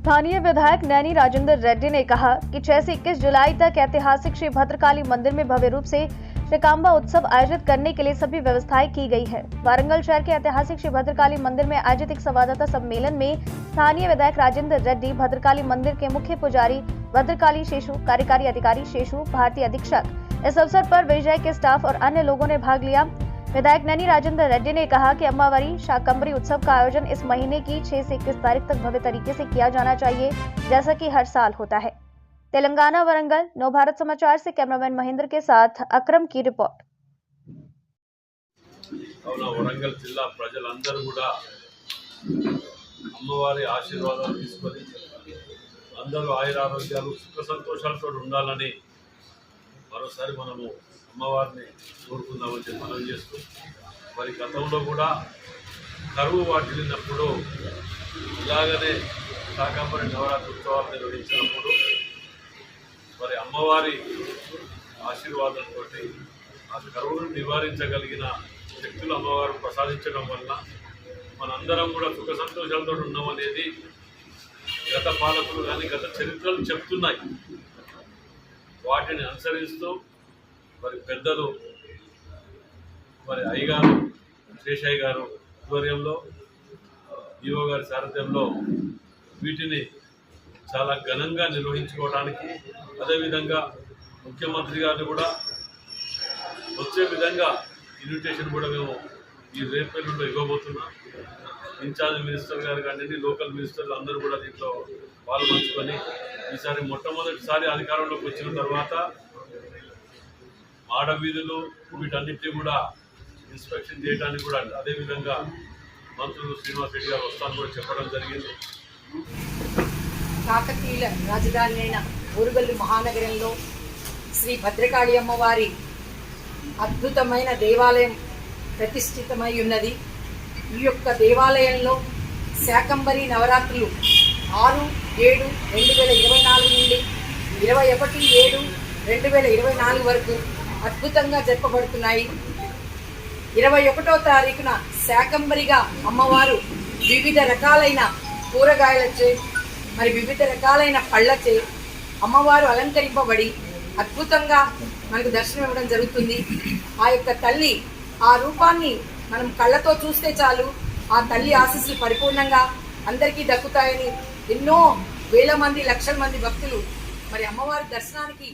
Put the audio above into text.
स्थानीय विधायक नैनी राजेंद्र रेड्डी ने कहा कि 6 से 21 जुलाई तक ऐतिहासिक श्री भद्रकाली मंदिर में भव्य रूप से श्रीकांबा उत्सव आयोजित करने के लिए सभी व्यवस्थाएं की गई है। वारंगल शहर के ऐतिहासिक श्री भद्रकाली मंदिर में आयोजित एक संवाददाता सम्मेलन में स्थानीय विधायक राजेंद्र रेड्डी, भद्रकाली मंदिर के मुख्य पुजारी भद्रकाली शेषु, कार्यकारी अधिकारी शेषु, भारतीय अधीक्षक, इस अवसर पर विजय के स्टाफ और अन्य लोगों ने भाग लिया। विधायक नैनी राजेंद्र रेड्डी ने कहा कि अम्बावारी शाकंभरी उत्सव का आयोजन इस महीने की 6 से 21 तारीख तक भव्य तरीके से किया जाना चाहिए, जैसा कि हर साल होता है। तेलंगाना वरंगल, नव भारत समाचार से कैमरामैन महेंद्र के साथ अक्रम की रिपोर्ट। वरंगल जिला ప్రజలందరూ కూడా అమ్మవారి ఆశీర్వాదాలు తీసుకొని అందరూ ఆయురారోగ్యాలు సుఖ సంతోషాలతో ఉండాలని మరోసారి మనము అమ్మవారిని కోరుకుందామని మనం చేస్తూ మరి గతంలో కూడా కరువు వాటిల్లినప్పుడు ఇలాగనే శాకంబరి నవరాత్రి ఉత్సవాలు నిర్వహించినప్పుడు మరి అమ్మవారి ఆశీర్వాదంతో ఆ కరువును నివారించగలిగిన శక్తులు అమ్మవారు ప్రసాదించడం వల్ల మనందరం కూడా సుఖ సంతోషాలతో ఉన్నామనేది గత పాలకులు కానీ గత చరిత్రలు చెప్తున్నాయి. వాటిని అనుసరిస్తూ మరి పెద్దలు మరి అయ్యగారు శేషయ్య గారు ఆధ్వర్యంలో ఈవో గారి సారథ్యంలో వీటిని చాలా ఘనంగా నిర్వహించుకోవడానికి, అదేవిధంగా ముఖ్యమంత్రి గారిని కూడా వచ్చే విధంగా ఇన్విటేషన్ కూడా మేము ఈ రేపేళ్ళలో ఇవ్వబోతున్నాం. ఇన్ఛార్జ్ మినిస్టర్ గారు కానీ లోకల్ మినిస్టర్లు అందరూ కూడా దీంట్లో పాల్గొంచుకొని ఈసారి మొట్టమొదటిసారి అధికారంలోకి వచ్చిన తర్వాత ఆడవీధులు వీటన్నిటినీ కూడా ఇన్స్పెక్షన్ చేయడానికి కూడా అదేవిధంగా మంత్రులు శ్రీనివాస్ రెడ్డి గారు వస్తాను కూడా చెప్పడం జరిగింది. కాకతీయుల రాజధాని అయిన ఓరుగల్లు మహానగరంలో శ్రీ భద్రకాళి అమ్మవారి అద్భుతమైన దేవాలయం ప్రతిష్ఠితమై ఉన్నది. ఈ యొక్క దేవాలయంలో శాకంబరి నవరాత్రులు 6/7/2024 నుండి 21/7/2024 వరకు అద్భుతంగా జరపబడుతున్నాయి. 21వ తారీఖున శాకంబరిగా అమ్మవారు వివిధ రకాలైన కూరగాయలచే మరి వివిధ రకాలైన పళ్ళచే అమ్మవారు అలంకరింపబడి అద్భుతంగా మనకు దర్శనం ఇవ్వడం జరుగుతుంది. ఆ యొక్క తల్లి ఆ రూపాన్ని మనం కళ్ళతో చూస్తే చాలు, ఆ తల్లి ఆశీస్సులు పరిపూర్ణంగా అందరికీ దక్కుతాయని ఎన్నో వేల మంది, లక్షల మంది భక్తులు మరి అమ్మవారి దర్శనానికి